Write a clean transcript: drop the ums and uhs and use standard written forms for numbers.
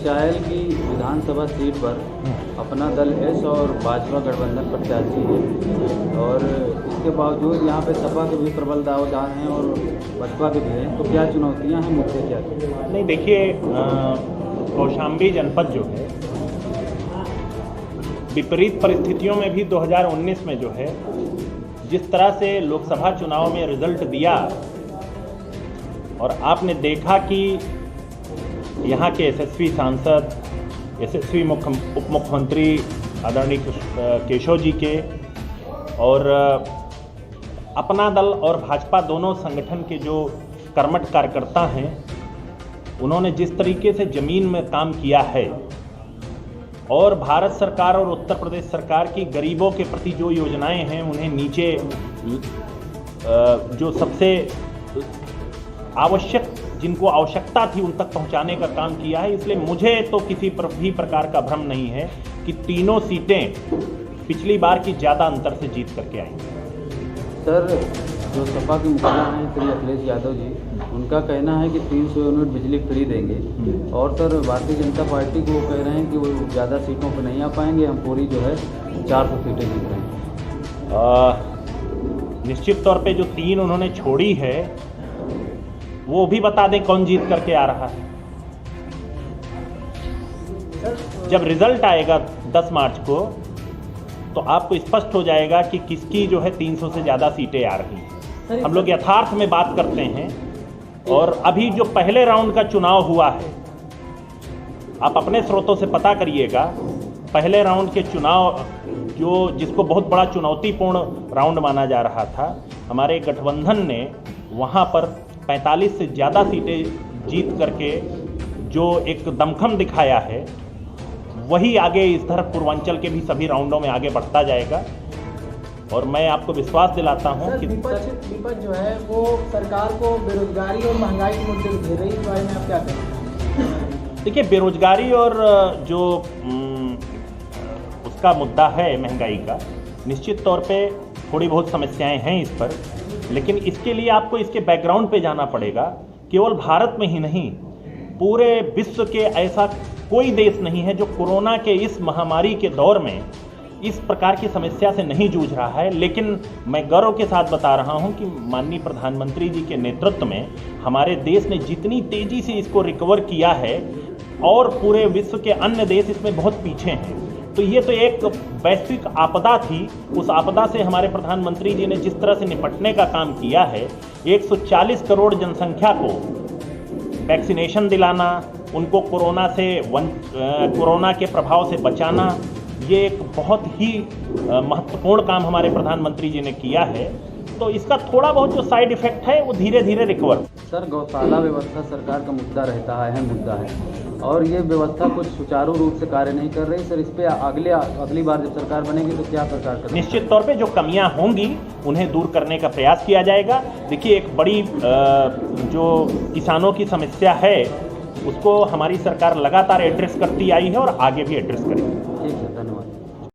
चायल की विधानसभा सीट पर अपना दल एस और भाजपा गठबंधन प्रत्याशी है और इसके बावजूद यहाँ पे सपा के भी प्रबल दावेदार हैं और बसपा के भी हैं, तो क्या चुनौतियाँ हैं, मुद्दे क्या हैं? नहीं, देखिए, कौशाम्बी जनपद जो है विपरीत परिस्थितियों में भी 2019 में जो है जिस तरह से लोकसभा चुनाव में रिजल्ट दिया और आपने देखा कि यहाँ के यशस्वी सांसद, यशस्वी उप मुख्यमंत्री आदरणीय केशव जी के और अपना दल और भाजपा दोनों संगठन के जो कर्मठ कार्यकर्ता हैं, उन्होंने जिस तरीके से ज़मीन में काम किया है और भारत सरकार और उत्तर प्रदेश सरकार की गरीबों के प्रति जो योजनाएं हैं उन्हें नीचे जो सबसे आवश्यक, जिनको आवश्यकता थी उन तक पहुंचाने का काम किया है। इसलिए मुझे तो किसी भी प्रकार का भ्रम नहीं है कि तीनों सीटें पिछली बार की ज़्यादा अंतर से जीत करके आएंगी। सर, जो सपा के मुखिया हैं श्री अखिलेश यादव जी, उनका कहना है कि 300 यूनिट बिजली फ्री देंगे और सर भारतीय जनता पार्टी को वो कह रहे हैं कि वो ज़्यादा सीटों पर नहीं आ पाएंगे, हम पूरी जो है 400 सीटें जीत रहे हैं। निश्चित तौर पे जो 3 उन्होंने छोड़ी है वो भी बता दें कौन जीत करके आ रहा है। जब रिजल्ट आएगा 10 मार्च को तो आपको स्पष्ट हो जाएगा कि किसकी जो है 300 से ज़्यादा सीटें आ रही हैं। हम लोग यथार्थ में बात करते हैं और अभी जो पहले राउंड का चुनाव हुआ है, आप अपने स्रोतों से पता करिएगा, पहले राउंड के चुनाव जिसको बहुत बड़ा चुनौतीपूर्ण राउंड माना जा रहा था, हमारे गठबंधन ने वहाँ पर 45 से ज़्यादा सीटें जीत करके जो एक दमखम दिखाया है, वही आगे इस तरफ पूर्वांचल के भी सभी राउंडों में आगे बढ़ता जाएगा। और मैं आपको विश्वास दिलाता हूं कि विपक्ष जो है वो सरकार को बेरोजगारी और महंगाई के मुद्दे घेर रही है, इस बारे में आप क्या कहेंगे? देखिए, बेरोजगारी और जो उसका मुद्दा है महंगाई का, निश्चित तौर पे थोड़ी बहुत समस्याएं हैं इस पर, लेकिन इसके लिए आपको इसके बैकग्राउंड पे जाना पड़ेगा। केवल भारत में ही नहीं, पूरे विश्व के ऐसा कोई देश नहीं है जो कोरोना के इस महामारी के दौर में इस प्रकार की समस्या से नहीं जूझ रहा है। लेकिन मैं गौरव के साथ बता रहा हूं कि माननीय प्रधानमंत्री जी के नेतृत्व में हमारे देश ने जितनी तेजी से इसको रिकवर किया है और पूरे विश्व के अन्य देश इसमें बहुत पीछे हैं। तो ये तो एक वैश्विक आपदा थी, उस आपदा से हमारे प्रधानमंत्री जी ने जिस तरह से निपटने का काम किया है, 140 करोड़ जनसंख्या को वैक्सीनेशन दिलाना, उनको कोरोना के प्रभाव से बचाना, ये एक बहुत ही महत्वपूर्ण काम हमारे प्रधानमंत्री जी ने किया है। तो इसका थोड़ा बहुत जो साइड इफेक्ट है वो धीरे धीरे रिकवर। सर, गौशाला व्यवस्था सरकार का मुद्दा रहता है, अहम मुद्दा है, और ये व्यवस्था कुछ सुचारू रूप से कार्य नहीं कर रही। सर, इस पे अगली बार जब सरकार बनेगी तो क्या सरकार करेगी? निश्चित तौर पे जो कमियां होंगी उन्हें दूर करने का प्रयास किया जाएगा। देखिए, एक बड़ी जो किसानों की समस्या है उसको हमारी सरकार लगातार एड्रेस करती आई है और आगे भी एड्रेस करेगी।